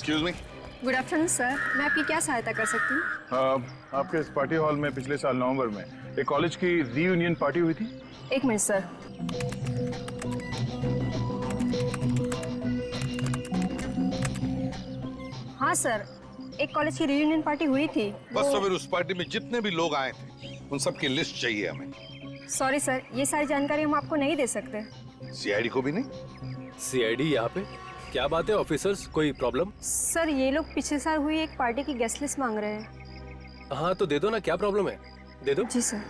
Excuse me. Good afternoon sir, मैं आपकी क्या सहायता कर सकती हूँ? आपके इस पार्टी हॉल में पिछले साल नवंबर में एक कॉलेज की रीयूनियन पार्टी हुई थी। एक मिनट सर। हाँ सर, एक कॉलेज की रीयूनियन पार्टी हुई थी। बस तो फिर उस पार्टी में जितने भी लोग आए थे उन सब की लिस्ट चाहिए हमें। सॉरी सर, ये सारी जानकारी हम आपको नहीं दे सकते। सीआईडी को भी नहीं? सीआईडी यहाँ पे? क्या बात है ऑफिसर्स, कोई प्रॉब्लम? सर ये लोग पिछले साल हुई एक पार्टी की गेस्ट लिस्ट मांग रहे हैं। हाँ तो दे दो ना, क्या प्रॉब्लम है, दे दो। जी सर।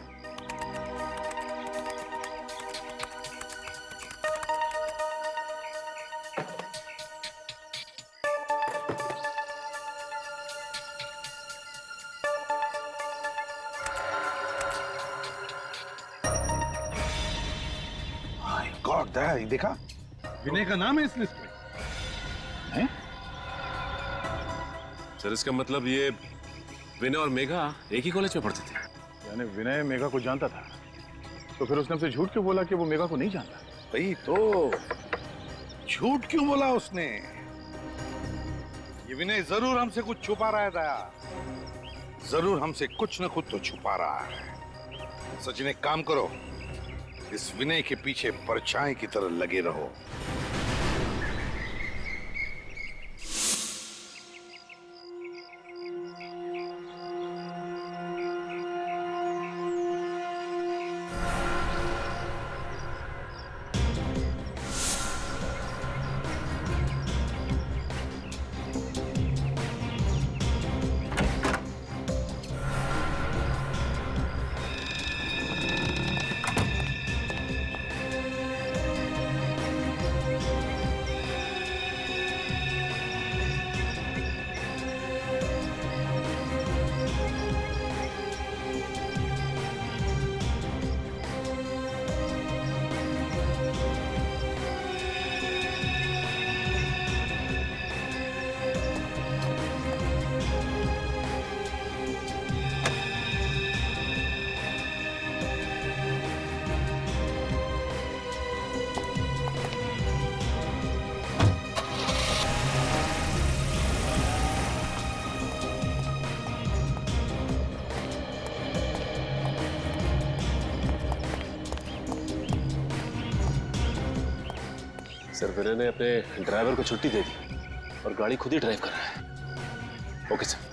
गॉड, ये देखा, विनय का नाम है इस लिस्ट में। हैं? सर इसका मतलब ये विनय और मेघा एक ही कॉलेज में पढ़ते थे। यानी विनय मेघा को जानता था, तो फिर उसने हमसे झूठ क्यों बोला कि वो मेघा को नहीं जानता? भाई तो झूठ क्यों बोला उसने? ये विनय जरूर हमसे कुछ छुपा रहा है दया, जरूर हमसे कुछ न कुछ तो छुपा रहा है। सचिन एक काम करो, इस विनय के पीछे परछाई की तरह लगे रहो। सर विनय ने अपने ड्राइवर को छुट्टी दे दी और गाड़ी खुद ही ड्राइव कर रहा है। Okay sir.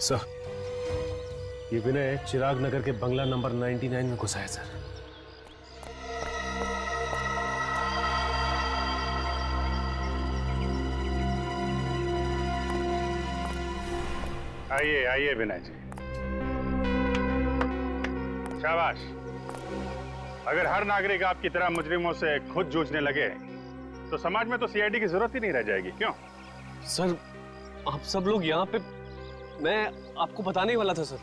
सर ये विनय चिराग नगर के बंगला नंबर 99 में घुसा है सर। आइए आइए विनय जी, शाबाश। अगर हर नागरिक आपकी तरह मुजरिमों से खुद जूझने लगे तो समाज में तो सीआईडी की जरूरत ही नहीं रह जाएगी, क्यों? सर आप सब लोग यहाँ पे, मैं आपको बताने ही वाला था सर।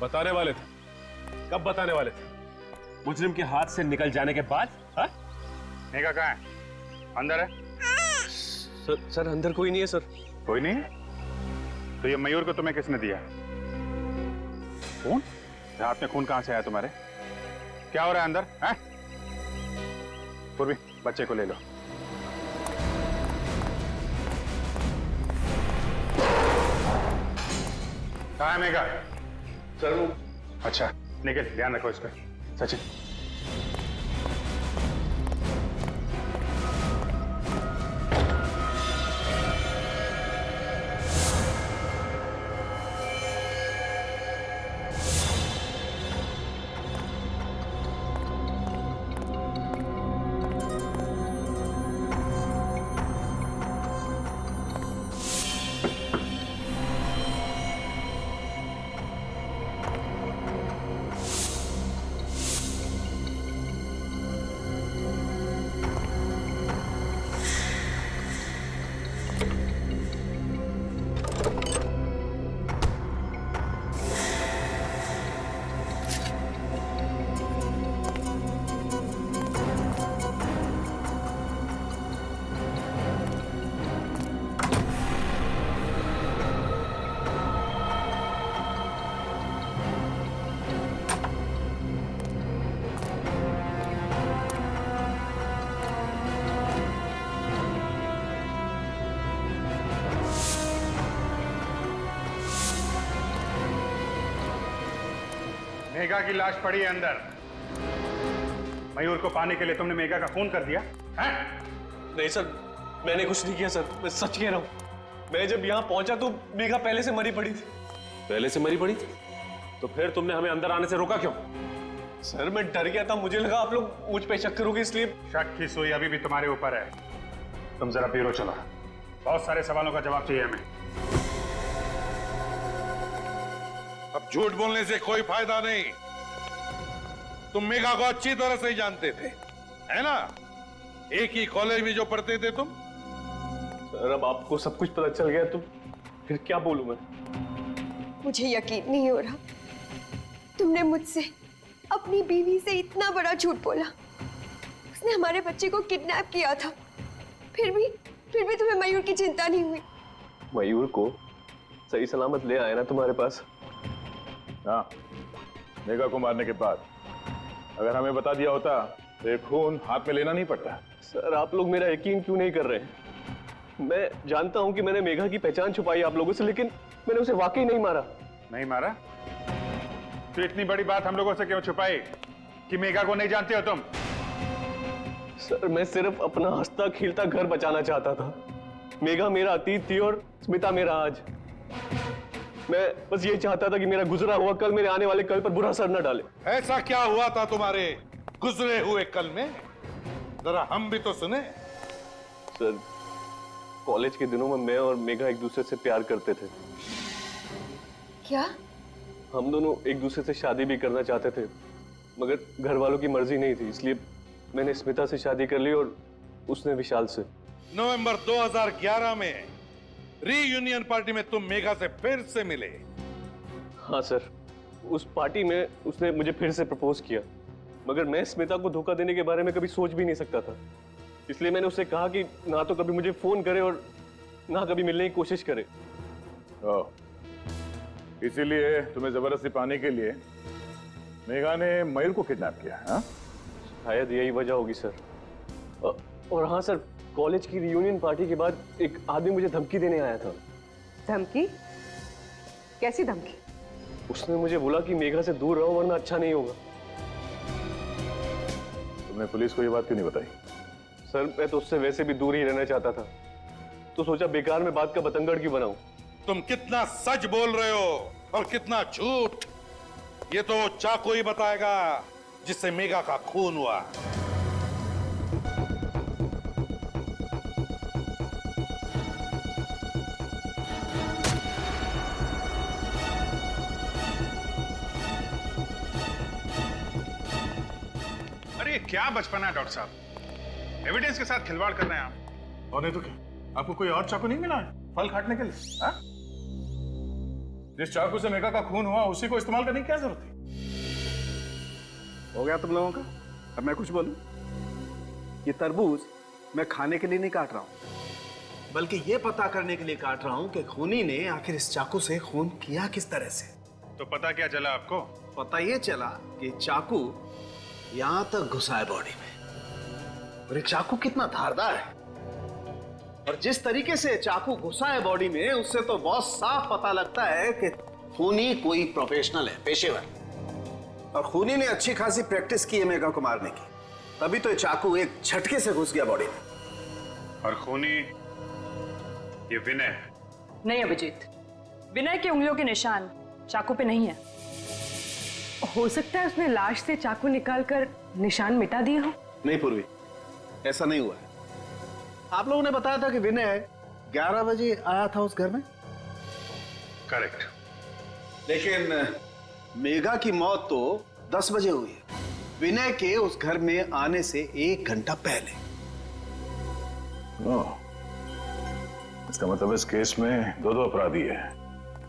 बताने वाले थे? कब बताने वाले थे? मुजरिम के हाथ से निकल जाने के बाद? हाँ? मेघा कहाँ है? अंदर है? सर अंदर कोई नहीं है सर। कोई नहीं है? तो ये मयूर को तुम्हें किसने दिया? खून? हाथ में खून कहां से आया तुम्हारे? क्या हो रहा है अंदर? हैं? पूर्वी, बच्चे को ले लो। कहाँ है मेघा? सर वो अच्छा, निखिल ध्यान रखो इसका। सचिन, मेघा की लाश पड़ी है अंदर। मयूर को पाने के लिए तुमने मेघा का खून कर दिया है? नहीं सर, मैंने कुछ नहीं किया सर, मैं सच कह रहा हूँ। मैं जब यहाँ पहुंचा तो मेघा पहले से मरी पड़ी थी। पहले से मरी पड़ी थी? तो फिर तुमने हमें अंदर आने से रोका क्यों? सर मैं डर गया था, मुझे लगा आप लोग मुझ पे शक करोगे इसलिए। शक की सुई अभी भी तुम्हारे ऊपर है। तुम जरा ब्यूरो चलो, बहुत सारे सवालों का जवाब चाहिए हमें। अब झूठ बोलने से कोई फायदा नहीं। तुम मेघा को अच्छी तरह से ही जानते थे, है ना? एक ही कॉलेज में जो पढ़ते थे तुम। सर अब आपको सब कुछ पता चल गया तो फिर क्या बोलूं मैं? मुझे यकीन नहीं हो रहा, तुमने मुझसे अपनी बीवी से इतना बड़ा झूठ बोला। उसने हमारे बच्चे को किडनैप किया था, फिर भी तुम्हें मयूर की चिंता नहीं हुई। मयूर को सही सलामत ले आए ना तुम्हारे पास? हाँ, मेघा को मारने के बाद अगर हमें बता दिया होता तो ये खून हाथ में लेना नहीं पड़ता। सर आप लोग मेरा यकीन क्यों नहीं कर रहे हैं? मैं जानता हूं कि मैंने मेघा की पहचान छुपाई आप लोगों से, लेकिन मैंने उसे वाकई नहीं मारा। नहीं मारा? तो इतनी बड़ी बात हम लोगों से क्यों छुपाई कि मेघा को नहीं जानते हो तुम? सर मैं सिर्फ अपना हंसता खेलता घर बचाना चाहता था। मेघा मेरा अतीत थी और स्मिता मेरा आज। मैं बस ये चाहता था कि मेरा गुजरा हुआ कल मेरे आने वाले कल पर बुरा असर न डाले। ऐसा क्या हुआ था तुम्हारे गुजरे हुए कल में? जरा हम भी तो सुने। सर कॉलेज के दिनों में मैं और मेघा एक दूसरे से प्यार करते थे। क्या? हम दोनों एक दूसरे से शादी भी करना चाहते थे, मगर घर वालों की मर्जी नहीं थी, इसलिए मैंने स्मिता से शादी कर ली और उसने विशाल से। नवंबर 2011 में रीयूनियन पार्टी में तुम मेघा से फिर से मिले। हाँ सर, उस पार्टी में उसने मुझे फिर से प्रपोज किया, मगर मैं स्मिता को धोखा देने के बारे में कभी सोच भी नहीं सकता था। इसलिए मैंने उससे कहा कि ना तो कभी मुझे फोन करे और ना कभी मिलने की कोशिश करे। इसीलिए तुम्हें जबरदस्ती पाने के लिए मेघा ने मयूर को किडनैप किया। हाँ? शायद यही वजह होगी सर। और हाँ सर, कॉलेज की रियूनियन पार्टी के बाद एक आदमी मुझे धमकी देने आया था। धमकी? कैसी धमकी? उसने मुझे बोला कि मेघा से दूर रहो वरना अच्छा नहीं होगा। तुमने पुलिस को ये बात क्यों नहीं बताई? सर मैं तो उससे वैसे भी दूर ही रहना चाहता था, तो सोचा बेकार में बात का बतंगड़ क्यों बनाऊं। तुम कितना सच बोल रहे हो और कितना झूठ, ये तो चाकू ही बताएगा जिससे मेघा का खून हुआ। अरे क्या बचपना है डॉक्टर साहब, एविडेंस के साथ खिलवाड़ कर रहे हैं आप। और नहीं तो क्या, आपको कोई और चाकू नहीं मिला फल काटने के लिए? हाँ? जिस चाकू से मेघा का खून हुआ उसी को इस्तेमाल करने की क्या जरूरत थी? हो गया तुम लोगों का? अब मैं कुछ बोलूं? ये तरबूज मैं खाने के लिए नहीं काट रहा हूं, बल्कि ये पता करने के लिए काट रहा हूं कि खूनी ने आखिर इस चाकू से खून किया किस तरह से। तो पता क्या चला आपको? पता ये चला कि चाकू यहां तक घुसा है बॉडी में, और ये चाकू कितना धारदार है, और जिस तरीके से चाकू घुसा है बॉडी में उससे तो बहुत साफ पता लगता है कि खूनी कोई प्रोफेशनल है, पेशेवर। और खूनी ने अच्छी खासी प्रैक्टिस की है मेघा को मारने की, तभी तो ये चाकू एक झटके से घुस गया बॉडी में। और खूनी ये विनय है। नहीं अभिजीत, विनय की उंगलियों के निशान चाकू पे नहीं है। हो सकता है उसने लाश से चाकू निकालकर निशान मिटा दिए हो। नहीं पूर्वी, ऐसा नहीं हुआ है। आप लोगों ने बताया था कि विनय 11 बजे आया था उस घर में। करेक्ट। लेकिन मेघा की मौत तो 10 बजे हुई है, विनय के उस घर में आने से 1 घंटा पहले। इसका मतलब इस केस में दो अपराधी है।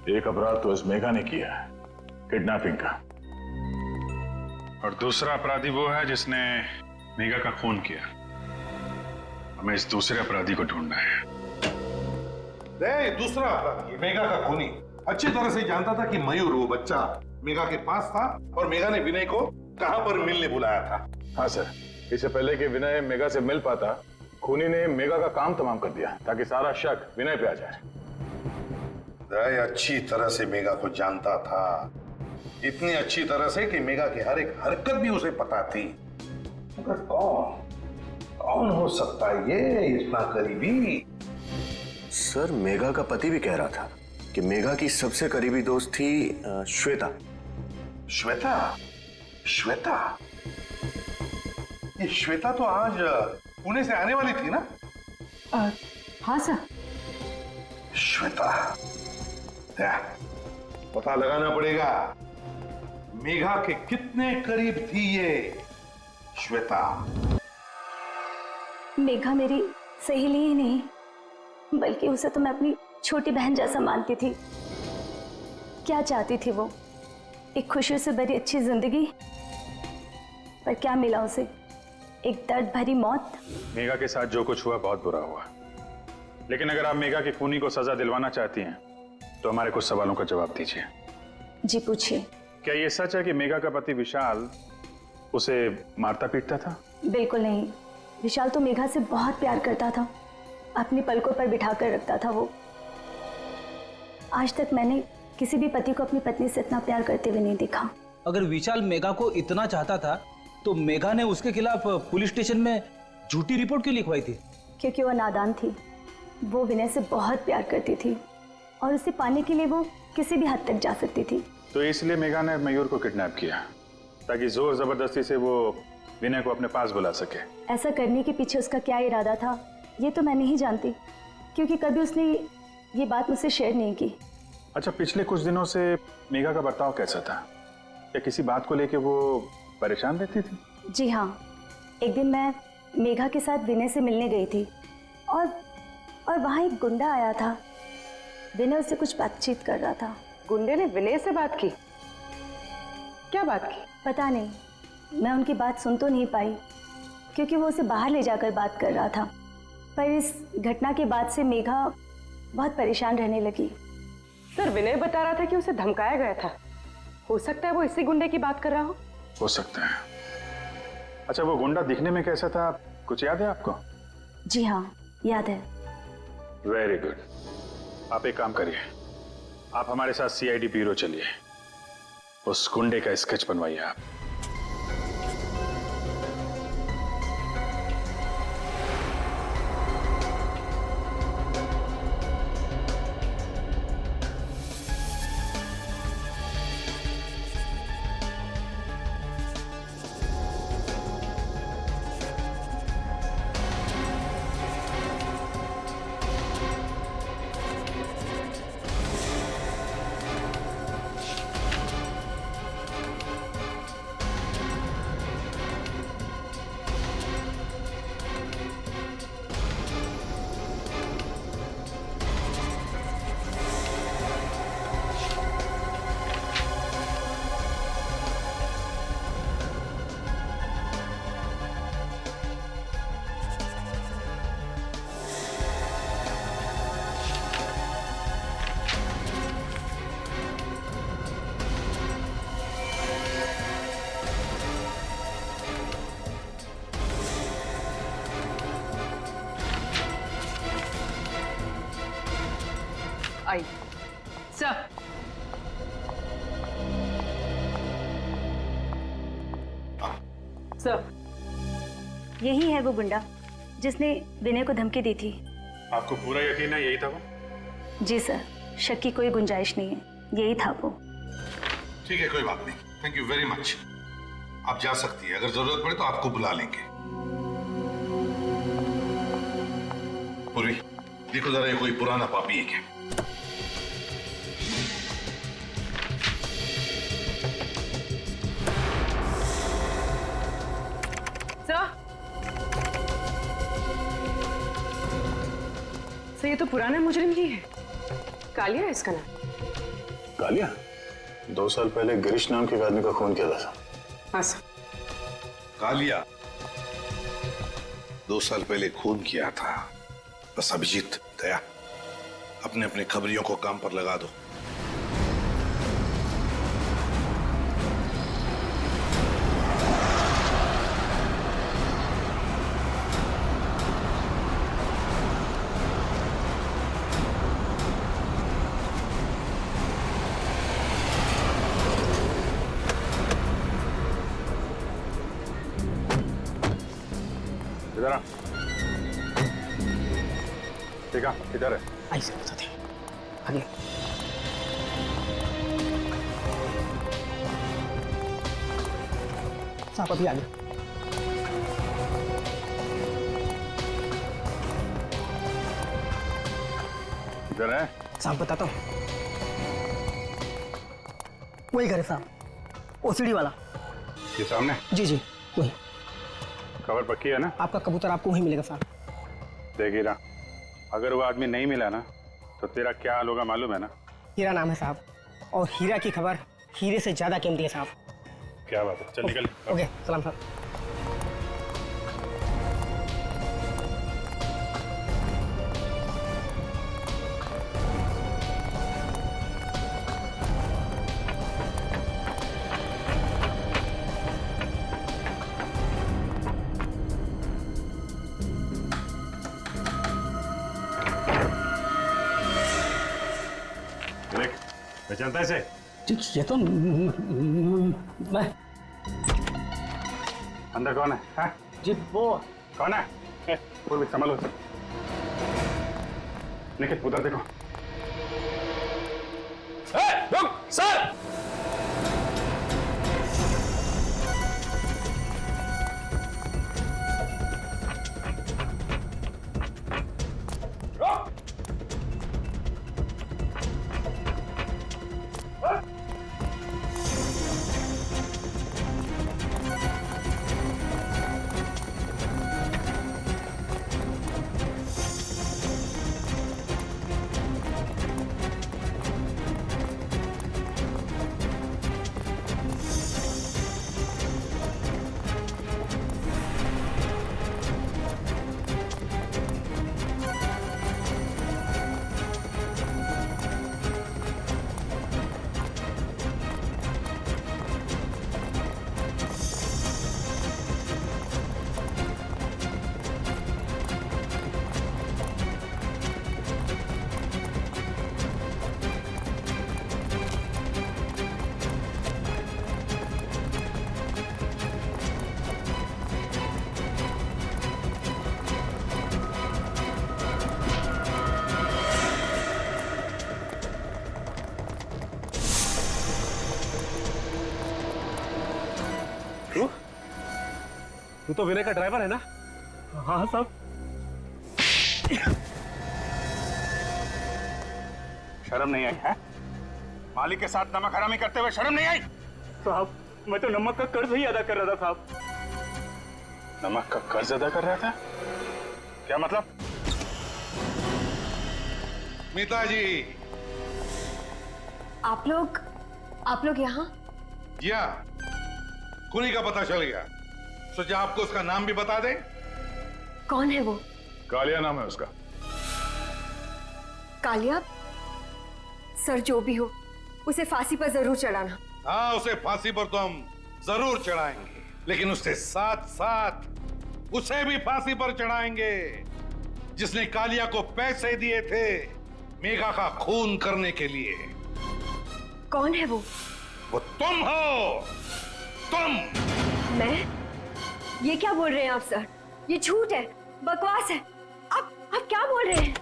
एक अपराध तो इस मेघा ने किया है, किडनैपिंग का, और दूसरा अपराधी वो है जिसने मेघा का खून किया। हमें इस दूसरे अपराधी को ढूंढना है। दूसरा अपराधी मेघा का खूनी अच्छी तरह से जानता था कि मयूर वो बच्चा मेघा के पास था, और मेघा ने विनय को कहां पर मिलने बुलाया था। हाँ सर, इससे पहले कि विनय मेघा से मिल पाता, खूनी ने मेघा का काम तमाम कर दिया ताकि सारा शक विनय पे आ जाए। दया अच्छी तरह से मेघा को जानता था, इतनी अच्छी तरह से कि मेघा की हर एक हरकत भी उसे पता थी। मगर कौन हो सकता है ये इतना करीबी? सर, मेघा का पति भी कह रहा था कि मेघा की सबसे करीबी दोस्त थी श्वेता। श्वेता? श्वेता? ये श्वेता तो आज पुणे से आने वाली थी ना? हाँ सर। श्वेता, पता लगाना पड़ेगा मेघा के कितने करीब थी ये श्वेता। मेघा मेरी सहेली ही नहीं, बल्कि उसे तो मैं अपनी छोटी बहन जैसा मानती थी। क्या चाहती थी वो? एक खुशी से भरी अच्छी जिंदगी, पर क्या मिला उसे? एक दर्द भरी मौत। मेघा के साथ जो कुछ हुआ बहुत बुरा हुआ, लेकिन अगर आप मेघा की खूनी को सजा दिलवाना चाहती हैं तो हमारे कुछ सवालों का जवाब दीजिए। जी पूछिए। क्या ये सच है कि मेघा का पति विशाल उसे मारता पीटता था? बिल्कुल नहीं। विशाल तो मेघा से बहुत प्यार करता था, अपनी पलकों पर बिठा कर रखता था वो। आज तक मैंने किसी भी पति को अपनी पत्नी से इतना प्यार करते हुए नहीं देखा। अगर विशाल मेघा को इतना चाहता था तो मेघा ने उसके खिलाफ पुलिस स्टेशन में झूठी रिपोर्ट क्यों लिखवाई थी? क्योंकि वो नादान थी। वो विनय से बहुत प्यार करती थी और उसे पाने के लिए वो किसी भी हद तक जा सकती थी। तो इसलिए मेघा ने मयूर को किडनैप किया ताकि जोर जबरदस्ती से वो विनय को अपने पास बुला सके। ऐसा करने के पीछे उसका क्या इरादा था ये तो मैं नहीं जानती, क्योंकि कभी उसने ये बात मुझसे शेयर नहीं की। अच्छा, पिछले कुछ दिनों से मेघा का बर्ताव कैसा था? क्या किसी बात को लेके वो परेशान रहती थी? जी हाँ, एक दिन मैं मेघा के साथ विनय से मिलने गई थी और वहाँ एक गुंडा आया था। विनय उससे कुछ बातचीत कर रहा था। गुंडे ने विनय से बात की? क्या बात की? पता नहीं, मैं उनकी बात सुन तो नहीं पाई क्योंकि वो उसे बाहर ले जाकर बात कर रहा था। पर इस घटना के बाद से मेघा बहुत परेशान रहने लगी। सर, विनय बता रहा था कि उसे धमकाया गया था। हो सकता है वो इसी गुंडे की बात कर रहा हो सकता है। अच्छा, वो गुंडा दिखने में कैसा था, कुछ याद है आपको? जी हाँ, याद है। Very good. आप एक काम करिए, आप हमारे साथ सीआईडी ब्यूरो चलिए, उस गुंडे का स्केच बनवाइए आप। आई। सर, सर, यही है वो गुंडा जिसने विनय को धमकी दी थी। आपको पूरा यकीन है यही था वो? जी सर, शक की कोई गुंजाइश नहीं है, यही था वो। ठीक है, कोई बात नहीं। Thank you very much. आप जा सकती है, अगर जरूरत पड़े तो आपको बुला लेंगे। पूर्वी, देखो जरा ये कोई पुराना पापी है क्या? सर, ये तो पुराना मुजरिम ही है। कालिया है इसका नाम। कालिया 2 साल पहले गिरीश नाम के आदमी का खून किया था। हाँ सर। कालिया 2 साल पहले खून किया था। बस अभिजीत, दया, अपने अपने खबरियों को काम पर लगा दो। इधर आ। ठीक है, इधर है। आई सर, बताते हैं। आगे। साहब अभी आगे। इधर है। साहब बताता हूँ। वही घर है साहब, ओसीडी वाला। ये सामने? जी जी वही। खबर पक्की है ना? आपका कबूतर आपको वहीं मिलेगा साहब। देख हीरा, अगर वो आदमी नहीं मिला ना तो तेरा क्या हाल होगा मालूम है ना? हीरा नाम है साहब, और हीरा की खबर हीरे से ज्यादा कीमती है साहब। क्या बात है, चल निकल। ओके, सलाम साहब। पहचानता है इसे? ये तो मैं। अंदर कौन है? हाँ? जी वो कौन है? पूर्वी संभालो। निखिल उधर देखो। रुक सर। तू तो विनय का ड्राइवर है ना? हाँ साहब। शर्म नहीं आई है? मालिक के साथ नमक हरामी करते हुए शर्म नहीं आई? साहब मैं तो नमक का कर्ज ही अदा कर रहा था साहब। नमक का कर्ज अदा कर रहा था? क्या मतलब? मिताजी, आप लोग यहाँ? जी हाँ, खूनी का पता चल गया। सोचा आपको उसका नाम भी बता दें। कौन है वो? कालिया नाम है उसका। कालिया? सर जो भी हो उसे फांसी पर जरूर चढ़ाना। हाँ, उसे फांसी पर तो हम जरूर चढ़ाएंगे, लेकिन उसके साथ साथ उसे भी फांसी पर चढ़ाएंगे जिसने कालिया को पैसे दिए थे मेघा का खून करने के लिए। कौन है वो तुम हो, तुम। मैं? ये क्या बोल रहे हैं आप सर? ये झूठ है, बकवास है। आप क्या बोल रहे हैं?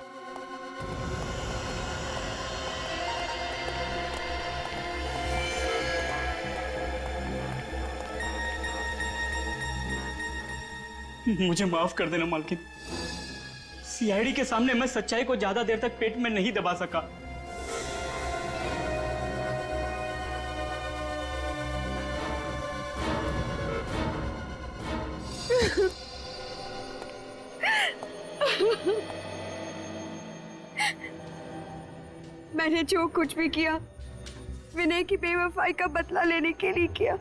मुझे माफ कर देना मालकिन। सीआईडी के सामने मैं सच्चाई को ज्यादा देर तक पेट में नहीं दबा सका। मैंने जो कुछ भी किया विनय की बेवफाई का बदला लेने के लिए किया।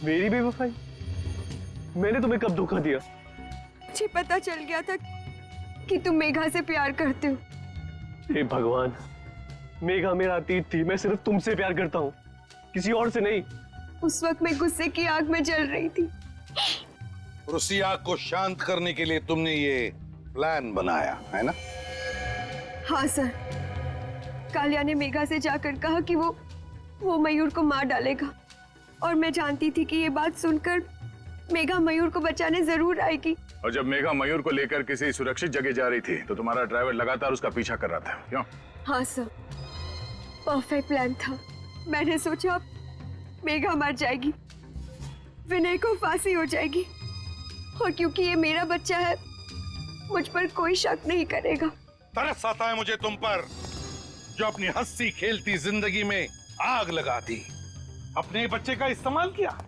मेरी बेवफाई? मैंने तुम्हें कब धोखा दिया? मुझे पता चल गया था कि तुम मेघा से प्यार करते हो। हे भगवान, मेघा मेरा अतीत थी। मैं सिर्फ तुमसे प्यार करता हूँ, किसी और से नहीं। उस वक्त मैं गुस्से की आग में जल रही थी। और उसी आग को शांत करने के लिए तुमने ये प्लान बनाया है ना? हाँ सर, कालिया ने मेघा से जाकर कहा कि वो मयूर को मार डालेगा, और मैं जानती थी कि ये बात सुनकर मेघा मयूर को बचाने जरूर आएगी। और जब मेघा मयूर को लेकर किसी सुरक्षित जगह जा रही थी तो तुम्हारा ड्राइवर लगातार उसका पीछा कर रहा था, क्यों? हाँ सर, परफेक्ट प्लान था। मैंने सोचा मेघा मर जाएगी, विनय को फांसी हो जाएगी, और क्योंकि ये मेरा बच्चा है मुझ पर कोई शक नहीं करेगा। तरस आता है मुझे तुम पर, जो अपनी हंसी खेलती जिंदगी में आग लगा दी। अपने बच्चे का इस्तेमाल किया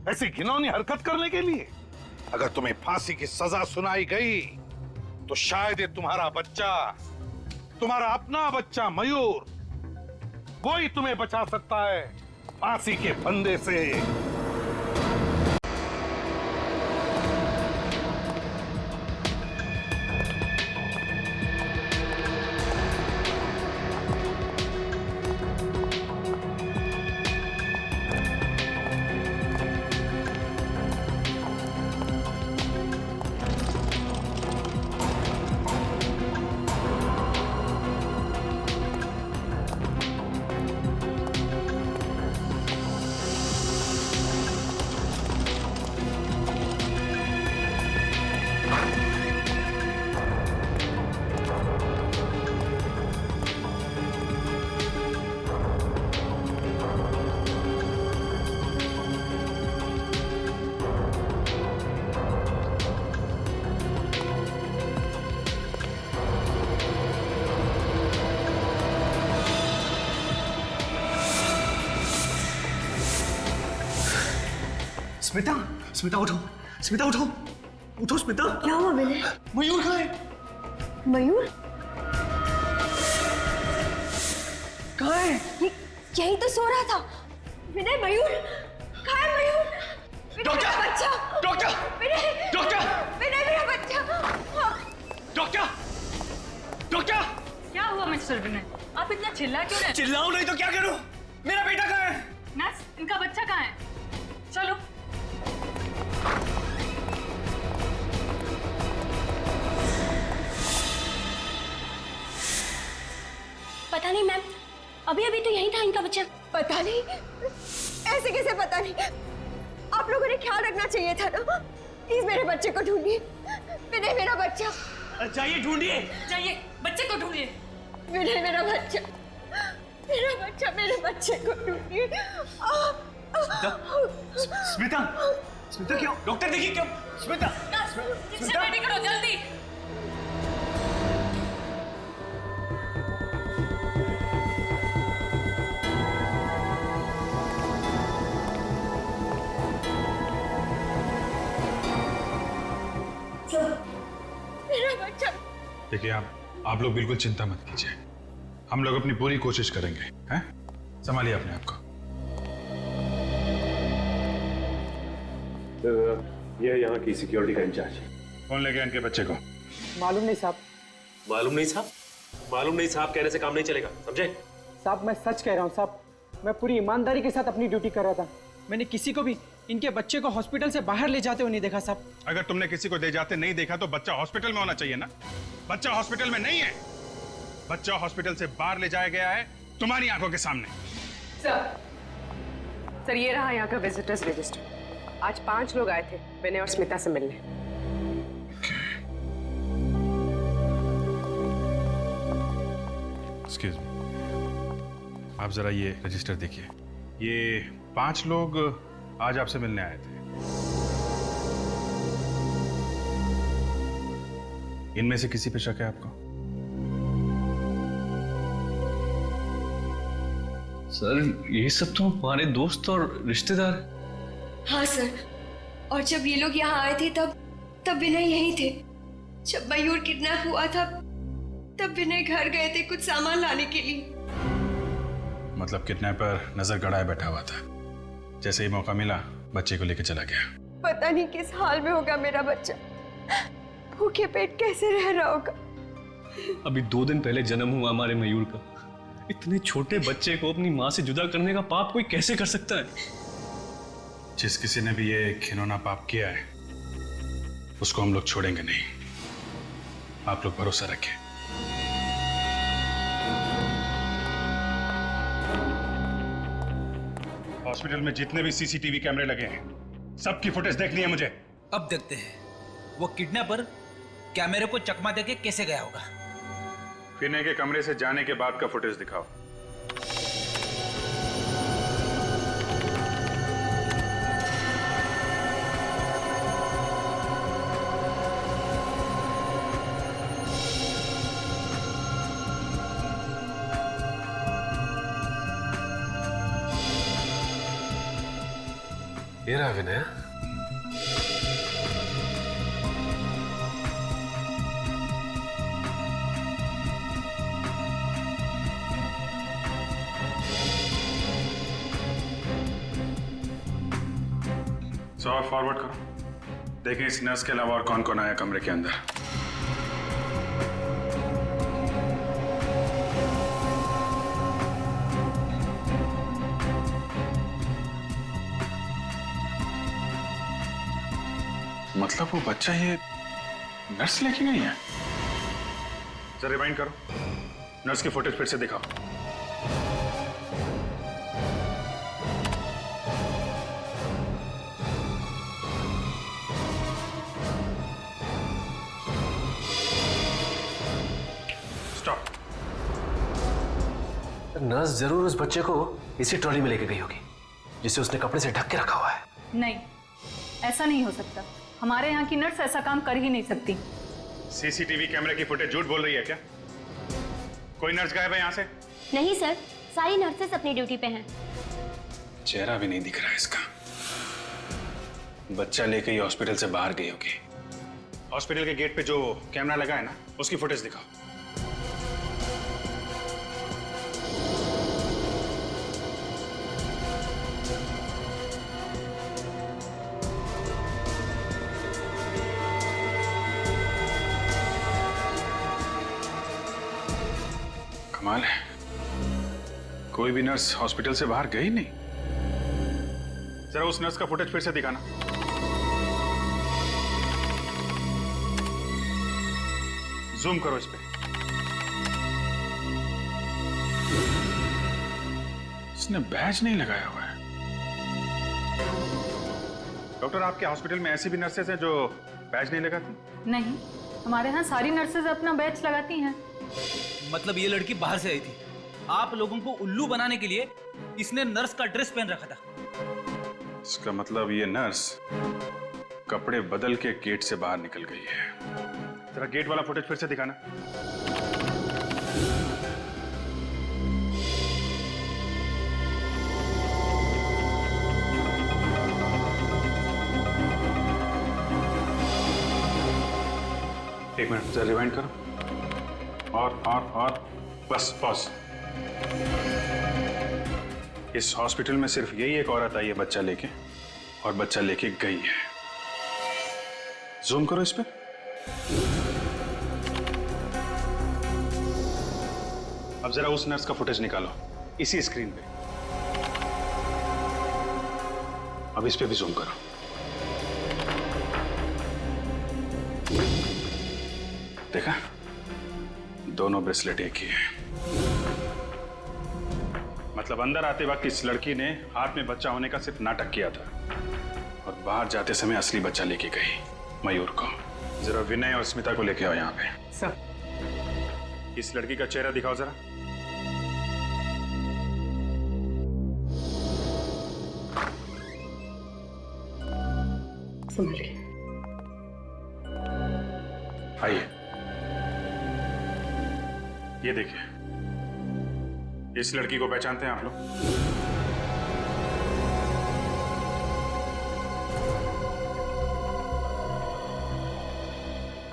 ऐसी घिनौनी हरकत करने के लिए। अगर तुम्हें फांसी की सजा सुनाई गई तो शायद ये तुम्हारा बच्चा, तुम्हारा अपना बच्चा मयूर, वो ही तुम्हें बचा सकता है फांसी के फंदे से। स्मिता, स्मिता उठो, स्मिता उठो, उठो स्मिता। क्या हुआ विनय? मयूर कहाँ है? मयूर कहाँ है? यही तो सो रहा था। विनय, मयूर कहाँ है? मयूर, डॉक्टर! मेरा बच्चा! डॉक्टर! विनय! डॉक्टर! विनय, मेरा बच्चा! डॉक्टर! डॉक्टर! क्या हुआ मिस्टर विनय? आप इतना चिल्ला क्यों रहे? चिल्लाऊं नहीं तो क्या करूं? मेरा बेटा कहाँ है? नर्स, इनका बच्चा कहाँ है? चलो। पता नहीं मैम, अभी अभी तो यही था इनका बच्चा। पता नहीं? ऐसे कैसे पता नहीं? आप लोगों ने ख्याल रखना चाहिए था ना। प्लीज मेरे बच्चे को ढूंढिए। विनय, मेरा बच्चा। जाइए ढूंढिए। जाइए, बच्चे को ढूंढिए। विनय, मेरा बच्चा, मेरा बच्चा, मेरे बच्चे को ढूंढिए। स्मिता, स्मिता क्यों? डॉक्टर देखिए क्यों? स्मिता, स्मिता रेडी करो जल्दी। मेरा बच्चा। देखिए, आप लोग बिल्कुल चिंता मत कीजिए, हम लोग अपनी पूरी कोशिश करेंगे। हैं? संभालिए अपने आप को। ये यहाँ की सिक्योरिटी का इंचार्ज। कौन ले गया इनके बच्चे को? मालूम नहीं साहब। मालूम नहीं साहब? मालूम नहीं साहब कहने से काम नहीं चलेगा, समझे? साहब मैं सच कह रहा हूँ साहब, मैं पूरी ईमानदारी के साथ अपनी ड्यूटी कर रहा था। मैंने किसी को भी इनके बच्चे को हॉस्पिटल से बाहर ले जाते हुए नहीं देखा साहब। अगर तुमने किसी को ले जाते नहीं देखा तो बच्चा हॉस्पिटल में होना चाहिए ना। बच्चा हॉस्पिटल में नहीं है। बच्चा हॉस्पिटल से बाहर ले जाया गया है तुम्हारी आंखों के सामने। सर ये रहा यहाँ का विजिटर्स रजिस्टर। आज 5 लोग आए थे विनय और स्मिता से मिलने। एक्सक्यूज मी, आप जरा ये रजिस्टर देखिए। ये 5 लोग आज आपसे मिलने आए थे। इनमें से किसी पे शक है आपको? सर ये सब तो हमारे दोस्त और रिश्तेदार हैं। हाँ सर, और जब ये लोग यहाँ आए थे तब विनय यहीं थे। जब मयूर किडनैप हुआ था तब विनय घर गए थे कुछ सामान लाने के लिए। मतलब किडनैपर नजर गड़ाए बैठा हुआ था, जैसे ही मौका मिला बच्चे को लेकर चला गया। पता नहीं किस हाल में होगा मेरा बच्चा, भूखे पेट कैसे रह रहा होगा। अभी 2 दिन पहले जन्म हुआ हमारे मयूर का। इतने छोटे बच्चे को अपनी माँ से जुदा करने का पाप कोई कैसे कर सकता है? जिस किसी ने भी ये घिनौना पाप किया है उसको हम लोग छोड़ेंगे नहीं। आप लोग भरोसा रखें। हॉस्पिटल में जितने भी सीसीटीवी कैमरे लगे हैं सबकी फुटेज देखनी है मुझे। अब देखते हैं वो किडनैपर कैमरे को चकमा देके कैसे गया होगा। विनय के कमरे से जाने के बाद का फुटेज दिखाओ। ये रहा विनय। और फॉरवर्ड करो, देखें इस नर्स के अलावा और कौन कौन आया कमरे के अंदर। मतलब वो बच्चा ये नर्स लेके गई है? जरा रिवाइंड करो, नर्स की फुटेज फिर से दिखाओ। नर्स जरूर उस बच्चे को इसी ट्रॉली में लेके गई होगी जिसे उसने कपड़े से ढक के रखा हुआ है। नहीं, ऐसा नहीं हो सकता। हमारे यहाँ की नर्स ऐसा काम कर ही नहीं सकती। सीसीटीवी कैमरे की फुटेज झूठ बोल रही है क्या? कोई नर्स गायब है यहाँ से? नहीं सर, सारी नर्सेस अपनी ड्यूटी पे हैं। चेहरा भी नहीं दिख रहा है इसका। बच्चा लेके ही हॉस्पिटल से बाहर गई होगी। हॉस्पिटल के गेट पे जो कैमरा लगा है ना, उसकी फुटेज दिखाओ। कमाल है, कोई भी नर्स हॉस्पिटल से बाहर गई नहीं। जरा उस नर्स का फुटेज फिर से दिखाना। जूम करो इस पे। इसने बैज नहीं लगाया हुआ है। डॉक्टर, आपके हॉस्पिटल में ऐसी भी नर्सेज हैं जो बैज नहीं लगाती? नहीं, हमारे यहाँ सारी नर्सेज अपना बैच लगाती हैं। मतलब ये लड़की बाहर से आई थी, आप लोगों को उल्लू बनाने के लिए इसने नर्स का ड्रेस पहन रखा था। इसका मतलब ये नर्स कपड़े बदल के गेट से बाहर निकल गई है। जरा गेट वाला फुटेज फिर से दिखाना। एक मिनट, जरा रिवाइंड करो। और बस पॉज। इस हॉस्पिटल में सिर्फ यही एक औरत आई है बच्चा लेके, और बच्चा लेके गई है। जूम करो इस पे। अब जरा उस नर्स का फुटेज निकालो इसी स्क्रीन पे। अब इस पे भी जूम करो। देखा, दोनों ब्रेसलेट एक ही है। मतलब अंदर आते वक्त इस लड़की ने हाथ में बच्चा होने का सिर्फ नाटक किया था और बाहर जाते समय असली बच्चा लेके गई मयूर को। जरा विनय और स्मिता को लेके आओ यहाँ पे। सर इस लड़की का चेहरा दिखाओ जरा। संभल के। आइए, ये देखिए, इस लड़की को पहचानते हैं आप लोग?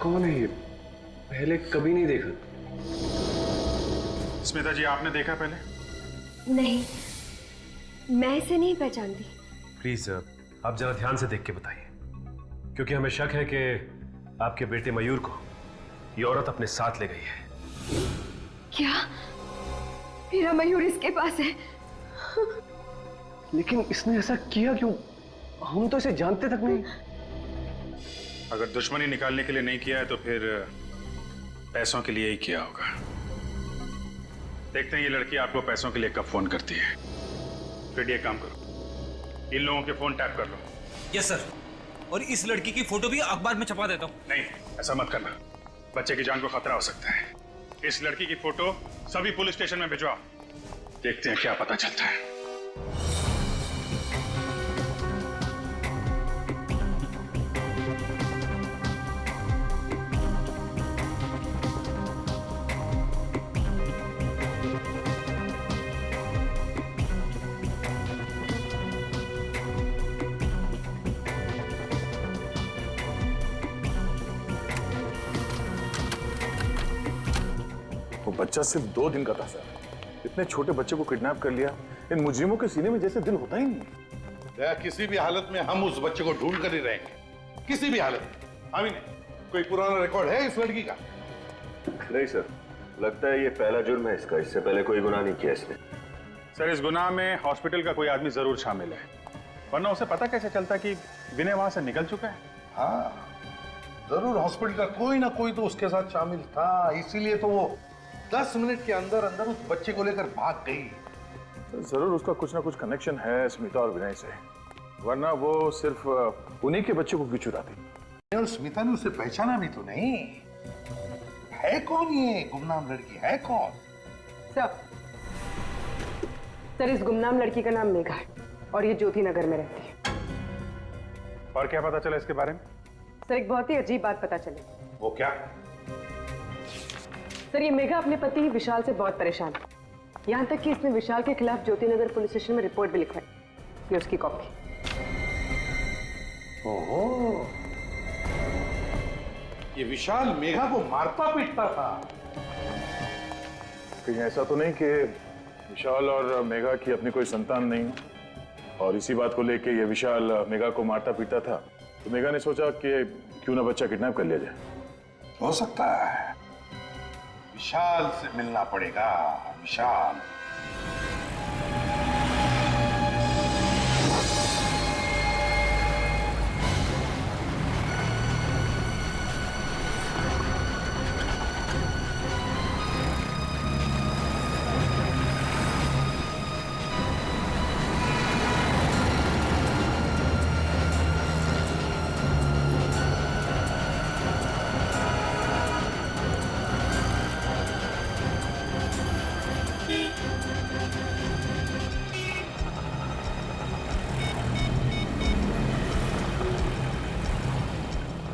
कौन है ये? पहले कभी नहीं देखा। स्मिता जी, आपने देखा पहले? नहीं, मैं इसे नहीं पहचानती। प्लीज आप जरा ध्यान से देख के बताइए, क्योंकि हमें शक है कि आपके बेटे मयूर को ये औरत अपने साथ ले गई है। क्या मेरा मयूर इसके पास है? लेकिन इसने ऐसा किया क्यों? हम तो इसे जानते तक नहीं। अगर दुश्मनी निकालने के लिए नहीं किया है तो फिर पैसों के लिए ही किया होगा। देखते हैं ये लड़की आपको पैसों के लिए कब फोन करती है। फिर ये काम करो, इन लोगों के फोन टैप कर लो। Yes sir. और इस लड़की की फोटो भी अखबार में छपा देता हूँ। नहीं, ऐसा मत करना, बच्चे की जान को खतरा हो सकता है। इस लड़की की फोटो सभी पुलिस स्टेशन में भिजवाओ, देखते हैं क्या पता चलता है। वो बच्चा सिर्फ 2 दिन का था सर। इतने छोटे बच्चे को किडनैप कर लिया। इन मुजरिमों के सीने में जैसे दिल होता ही नहीं। दया, किसी भी हालत में हम उस बच्चे को ढूंढ कर ही रहेंगे, किसी भी हालत में। हाँ भी नहीं, कोई पुराना रिकॉर्ड है इस लड़की का? नहीं सर, लगता है ये पहला जुर्म है इसका। इससे पहले कोई गुनाह नहीं किया इसने। सर, इस गुनाह में हॉस्पिटल का कोई आदमी जरूर शामिल है, वरना उसे पता कैसे चलता कि विनय वहां से निकल चुका है? हाँ, जरूर हॉस्पिटल का कोई ना कोई तो उसके साथ शामिल था, इसीलिए तो वो 10 मिनट के अंदर अंदर उस बच्चे को लेकर भाग गई। तो जरूर उसका कुछ ना कुछ कनेक्शन है स्मिता और विनय से, वरना वो सिर्फ उन्हीं के बच्चे को क्यों चुराती? और स्मिता ने उसे पहचाना भी तो नहीं। है कौन ये गुमनाम लड़की? है कौन? सर, इस गुमनाम लड़की का नाम मेघा है और ये ज्योति नगर में रहती है। और क्या पता चला इसके बारे में? सर, एक बहुत ही अजीब बात पता चली। वो क्या? सर, ये मेघा अपने पति विशाल से बहुत परेशान है, यहाँ तक कि इसने विशाल के खिलाफ ज्योति नगर पुलिस स्टेशन में रिपोर्ट भी लिखवाई। ये उसकी कॉपी। ओहो, ये विशाल मेघा को मारता पीटता था। कहीं ऐसा तो नहीं कि विशाल और मेघा की अपनी कोई संतान नहीं, और इसी बात को लेके ये विशाल मेघा को मारता पीटता था, तो मेघा ने सोचा कि क्यों ना बच्चा किडनैप कर लिया जाए। हो सकता है। विशाल से मिलना पड़ेगा। विशाल।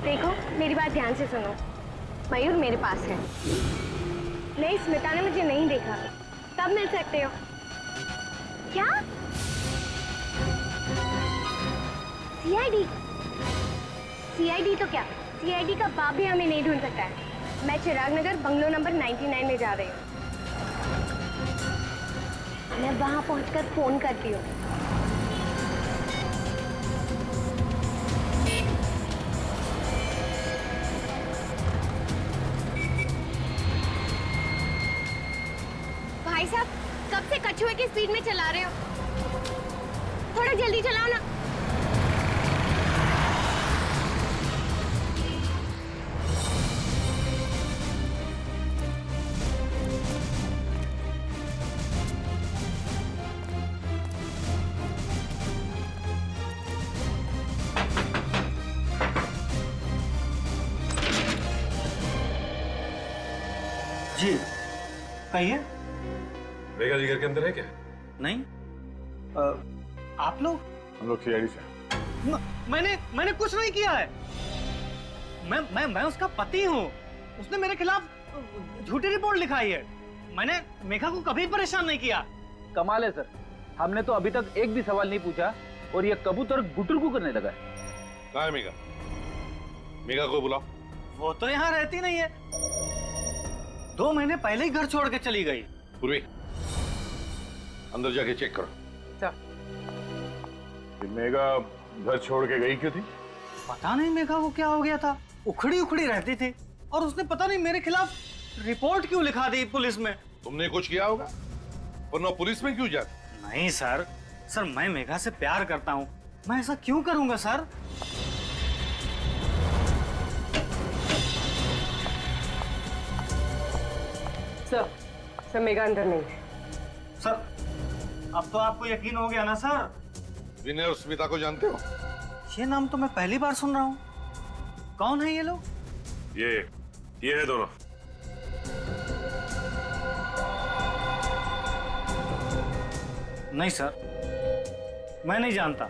देखो, मेरी बात ध्यान से सुनो। मयूर मेरे पास है। नहीं, स्मिता ने मुझे नहीं देखा। कब मिल सकते हो? क्या? सीआईडी? सीआईडी तो क्या, सीआईडी का बाप भी हमें नहीं ढूंढ सकता है। मैं चिराग नगर बंगलो नंबर 99 में जा रही हूँ। मैं वहां पहुंचकर फोन करती हूँ। भाई साहब, कब से कछुए की स्पीड में चला रहे हो? थोड़ा जल्दी चलाओ ना। जी कहिए। मेघा जी घर के अंदर है क्या? नहीं आप लोग? हम लोग सीआईडी से। मैंने कुछ नहीं किया है। मैं उसका पति हूँ। उसने मेरे खिलाफ झूठी रिपोर्ट लिखाई है। मैंने मेघा को कभी परेशान नहीं किया। कमाल है सर, हमने तो अभी तक एक भी सवाल नहीं पूछा और ये कबूतर गुटुरगु करने लगा है। कहाँ है मेघा? मेघा को बुलाओ। वो तो यहाँ रहती नहीं है। 2 महीने पहले ही घर छोड़ के चली गई। पूर्वी, अंदर जाके चेक करो। मेघा घर छोड़ के गई क्यों थी? पता नहीं मेघा को क्या हो गया था। उखड़ी उखड़ी रहती थी और उसने पता नहीं मेरे खिलाफ रिपोर्ट क्यों लिखा दी पुलिस में। तुमने कुछ किया होगा, वरना पुलिस में क्यों जाती? नहीं सर, मैं मेघा से प्यार करता हूँ। मैं ऐसा क्यों करूंगा सर? सर मेघा अंदर नहीं है। सर अब तो आपको यकीन हो गया ना सर? विनय और स्मिता को जानते हो? ये नाम तो मैं पहली बार सुन रहा हूँ। कौन है ये लोग? ये है दोनों। नहीं सर, मैं नहीं जानता।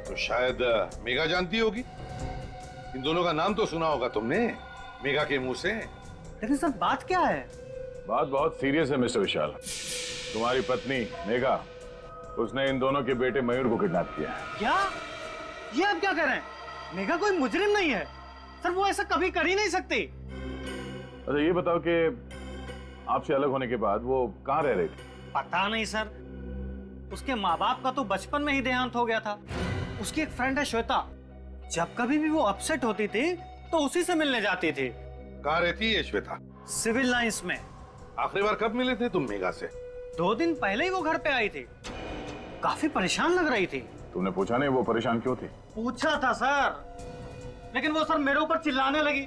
तो शायद मेघा जानती होगी। इन दोनों का नाम तो सुना होगा तुमने मेघा के मुंह से। लेकिन सर बात क्या है? बात बहुत सीरियस है मिस्टर विशाल। तुम्हारी पत्नी मेघा, उसने इन दोनों के बेटे मयूर को किडनैप किया है। क्या? ये आप क्या कर रहे हैं? मेघा कोई मुजरिम नहीं है सर, वो ऐसा कभी कर ही नहीं सकती। अच्छा ये बताओ कि आपसे अलग होने के बाद वो कहाँ रह रही थी? पता नहीं सर, उसके माँ बाप का तो बचपन में ही देहांत हो गया था। उसकी एक फ्रेंड है श्वेता, जब कभी भी वो अपसेट होती थी तो उसी से मिलने जाती थी। कहाँ रहती है श्वेता? सिविल लाइंस में। आखिरी बार कब मिले थे तुम मेघा से? 2 दिन पहले ही वो घर पे आई थी। काफी परेशान लग रही थी। तुमने पूछा नहीं वो परेशान क्यों थी? पूछा था सर, लेकिन वो सर मेरे ऊपर चिल्लाने लगी।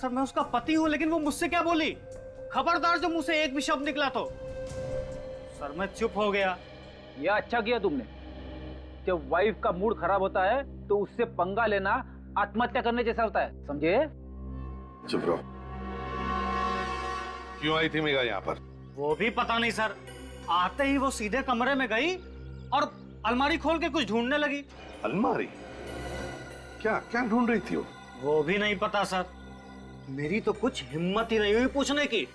सर मैं उसका पति हूँ, लेकिन वो मुझसे क्या बोली? खबरदार जो मुंह से एक भी शब्द निकला तो। सर मैं चुप हो गया। यह अच्छा किया तुमने। जब वाइफ का मूड खराब होता है तो उससे पंगा लेना आत्महत्या करने जैसा होता है, समझे? चुप रहो। क्यों आई थी मेघा यहाँ पर? वो भी पता नहीं सर। आते ही वो सीधे कमरे में गई और अलमारी खोल के कुछ ढूंढने लगी। अलमारी? क्या क्या ढूंढ रही थी वो भी नहीं पता सर। मेरी तो कुछ हिम्मत ही नहीं हुई पूछने की।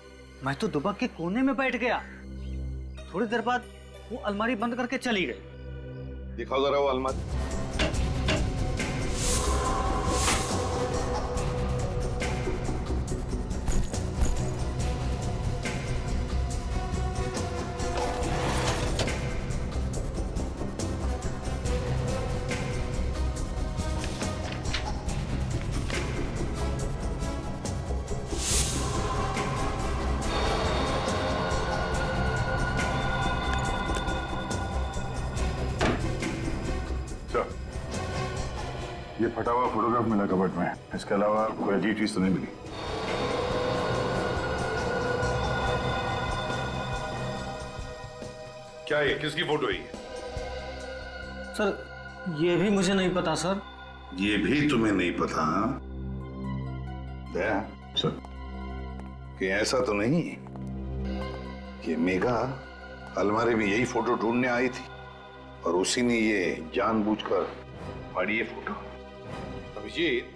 मैं तो दुबक के कोने में बैठ गया। थोड़ी देर बाद वो अलमारी बंद करके चली गई। दिखाओ जरा वो अलमारी। ये फटा हुआ फोटोग्राफ मिला कबर्ड में। इसके अलावा कोई अजीब चीज तो नहीं मिली। क्या ये किसकी फोटो है? सर ये भी मुझे नहीं पता सर। ये भी तुम्हें नहीं पता? दया सर, कि ऐसा तो नहीं कि मेघा अलमारी में यही फोटो ढूंढने आई थी और उसी ने ये जानबूझकर फाड़ी ये फोटो? अभिजीत,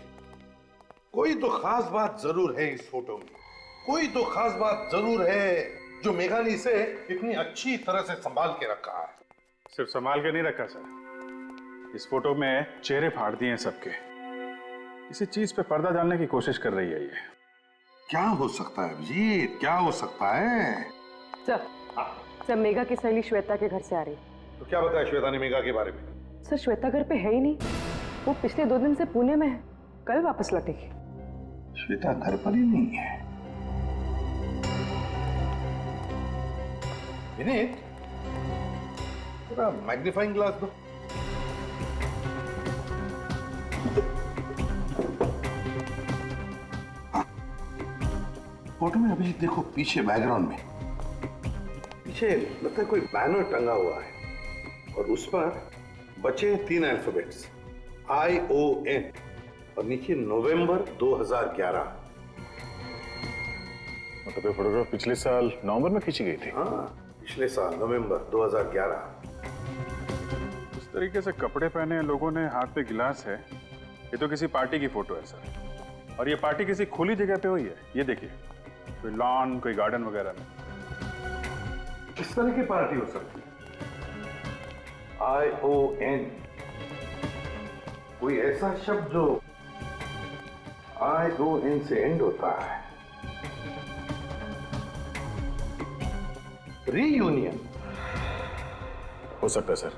कोई तो खास बात जरूर है इस फोटो में। कोई तो खास बात जरूर है जो मेघा ने इसे इतनी अच्छी तरह से संभाल के रखा है। सिर्फ संभाल के नहीं रखा सर, इस फोटो में चेहरे फाड़ दिए हैं सबके। किसी चीज पे पर्दा डालने की कोशिश कर रही है ये। क्या हो सकता है अभिजीत, क्या हो सकता है? सर मेघा की सहेली श्वेता के घर से आ रही। तो क्या बताया श्वेता ने मेघा के बारे में? सर श्वेता घर पे है ही नहीं। वो पिछले 2 दिन से पुणे में है, कल वापस लौटेगी। श्वेता घर पर ही नहीं है। विनीत, थोड़ा मैग्नीफाइंग ग्लास दो। फोटो में अभी देखो पीछे बैकग्राउंड में, पीछे लगता है कोई बैनर टंगा हुआ है और उस पर बचे 3 अल्फाबेट्स ION और नीचे नवंबर 2011। मतलब ये फोटोग्राफ पिछले साल नवंबर में खींची गई थी? हाँ, पिछले साल नवंबर 2011। इस तरीके से कपड़े पहने लोगों ने, हाथ पे गिलास है, ये तो किसी पार्टी की फोटो है सर। और ये पार्टी किसी खुली जगह पे हुई है, ये देखिए, कोई लॉन, कोई गार्डन वगैरह में। किस तरह की पार्टी हो सकती है? ION, कोई ऐसा शब्द जो ION से एंड होता है। रीयूनियन हो सकता है सर।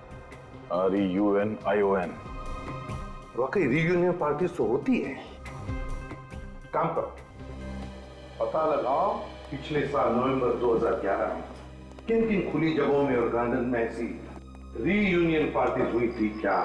REUNION। वाकई रीयूनियन पार्टी तो होती है। काम करो, पता लगाओ पिछले साल नवंबर 2011 में किन किन खुली जगहों में और गार्डन में ऐसी रीयूनियन पार्टी हुई थी क्या?